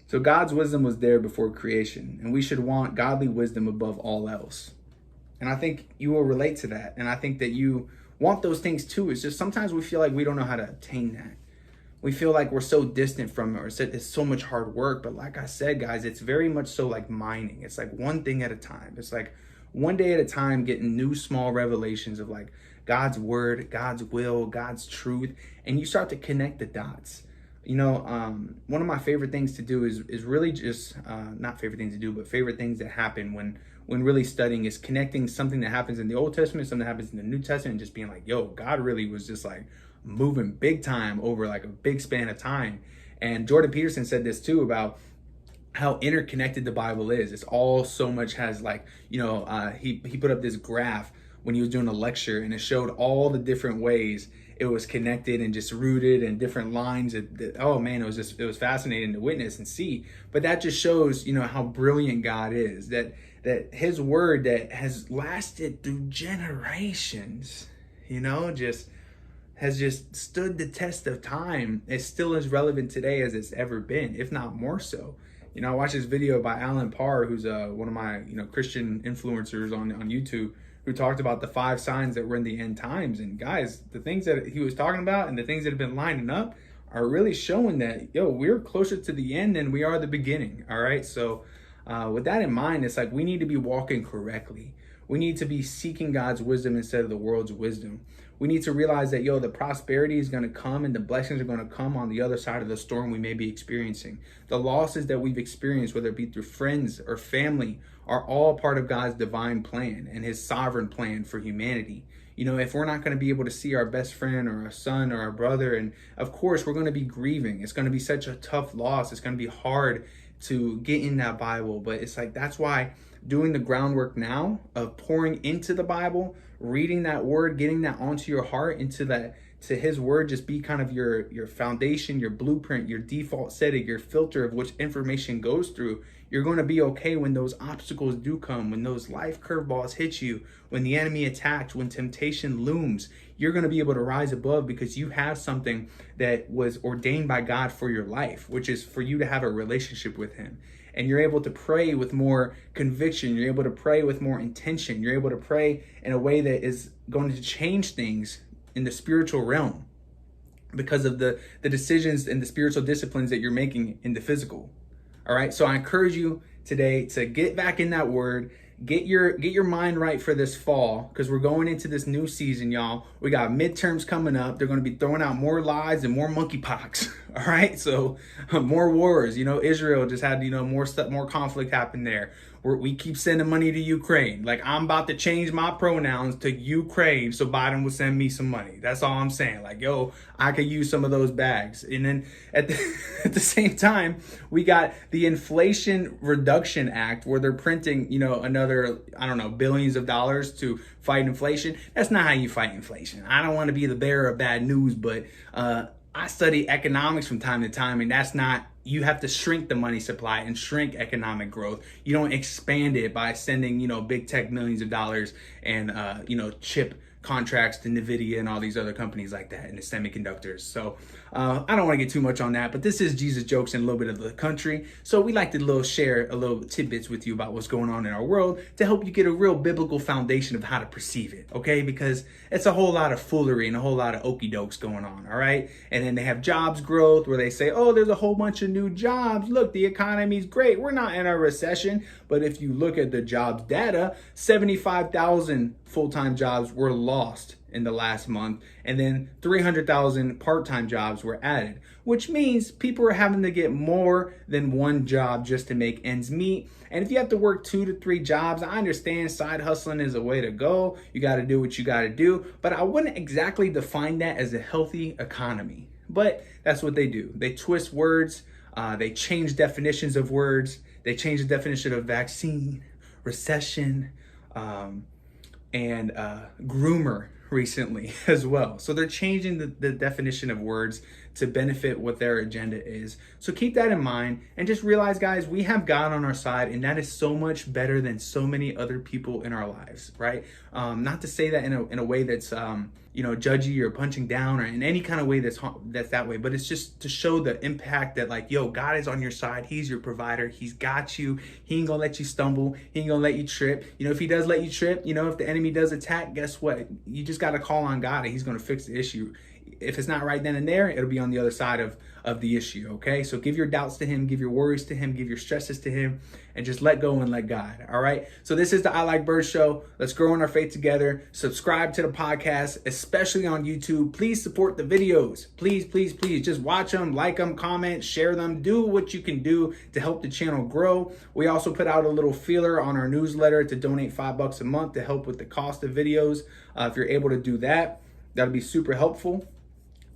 So God's wisdom was there before creation, and we should want godly wisdom above all else. And I think you will relate to that. And I think that you want those things too. It's just sometimes we feel like we don't know how to attain that. We feel like we're so distant from it, or it's so much hard work. But like I said, guys, it's very much so like mining. It's like one thing at a time. It's like one day at a time, getting new small revelations of like God's word, God's will, God's truth. And you start to connect the dots. One of my favorite things to do is really just not favorite things to do, but favorite things that happen when really studying is connecting something that happens in the Old Testament, something that happens in the New Testament, and just being like, yo, God really was just like moving big time over like a big span of time. And Jordan Peterson said this too about how interconnected the Bible is. It's all so much has like, he put up this graph when he was doing a lecture, and it showed all the different ways it was connected and just rooted and different lines. Oh man, it was fascinating to witness and see. But that just shows, how brilliant God is, that his word that has lasted through generations, just has just stood the test of time. It's still as relevant today as it's ever been, if not more so. I watched this video by Alan Parr, who's one of my Christian influencers on YouTube, who talked about the 5 signs that we're in the end times. And guys, the things that he was talking about and the things that have been lining up are really showing that, we're closer to the end than we are the beginning. All right. So with that in mind, it's like we need to be walking correctly. We need to be seeking God's wisdom instead of the world's wisdom. We need to realize that, the prosperity is going to come and the blessings are going to come on the other side of the storm we may be experiencing. The losses that we've experienced, whether it be through friends or family, are all part of God's divine plan and his sovereign plan for humanity. If we're not going to be able to see our best friend or our son or our brother, and of course we're going to be grieving. It's going to be such a tough loss. It's going to be hard to get in that Bible, but it's like, that's why doing the groundwork now of pouring into the Bible, reading that word, getting that onto your heart, to his word, just be kind of your foundation, your blueprint, your default setting, your filter of which information goes through. You're going to be okay when those obstacles do come, when those life curveballs hit you, when the enemy attacks, when temptation looms. You're going to be able to rise above because you have something that was ordained by God for your life, which is for you to have a relationship with him. And you're able to pray with more conviction. You're able to pray with more intention. You're able to pray in a way that is going to change things in the spiritual realm because of the decisions and the spiritual disciplines that you're making in the physical. All right. So I encourage you today to get back in that word, get your mind right for this fall, because we're going into this new season, y'all. We got midterms coming up. They're going to be throwing out more lies and more monkeypox. All right. So more wars, Israel just had, more stuff, more conflict happen there. We keep sending money to Ukraine. Like, I'm about to change my pronouns to Ukraine so Biden will send me some money. That's all I'm saying. Like, I could use some of those bags. And then at the same time, we got the Inflation Reduction Act, where they're printing, another, billions of dollars to fight inflation. That's not how you fight inflation. I don't want to be the bearer of bad news, but I study economics from time to time, and that's not, you have to shrink the money supply and shrink economic growth. You don't expand it by sending, big tech millions of dollars and, chip contracts to NVIDIA and all these other companies like that, and the semiconductors. So I don't want to get too much on that, but this is Jesus Jokes and a little bit of the country. So we like to share a little tidbits with you about what's going on in our world to help you get a real biblical foundation of how to perceive it, okay? Because it's a whole lot of foolery and a whole lot of okey dokes going on, all right? And then they have jobs growth where they say, oh, there's a whole bunch of new jobs. Look, the economy's great. We're not in a recession. But if you look at the jobs data, 75,000 full-time jobs were lost in the last month, and then 300,000 part-time jobs were added, which means people are having to get more than one job just to make ends meet. And if you have to work 2 to 3 jobs, I understand side hustling is a way to go. You got to do what you got to do, but I wouldn't exactly define that as a healthy economy. But that's what they do. They twist words. They change definitions of words. They change the definition of vaccine, recession, and groomer recently as well. So they're changing the definition of words to benefit what their agenda is. So keep that in mind and just realize, guys, we have God on our side, and that is so much better than so many other people in our lives, right? Not to say that in a way that's judgy or punching down or in any kind of way that's that way, but it's just to show the impact that, like, yo, God is on your side. He's your provider. He's got you. He ain't gonna let you stumble. He ain't gonna let you trip. If he does let you trip, if the enemy does attack, guess what? You just got to call on God and he's gonna fix the issue. If it's not right then and there, it'll be on the other side of the issue, okay? So give your doubts to him, give your worries to him, give your stresses to him, and just let go and let God, all right? So this is the I Like Birds show. Let's grow in our faith together. Subscribe to the podcast, especially on YouTube. Please support the videos. Please, please, please. Just watch them, like them, comment, share them. Do what you can do to help the channel grow. We also put out a little feeler on our newsletter to donate $5 a month to help with the cost of videos. If you're able to do that, that'll be super helpful.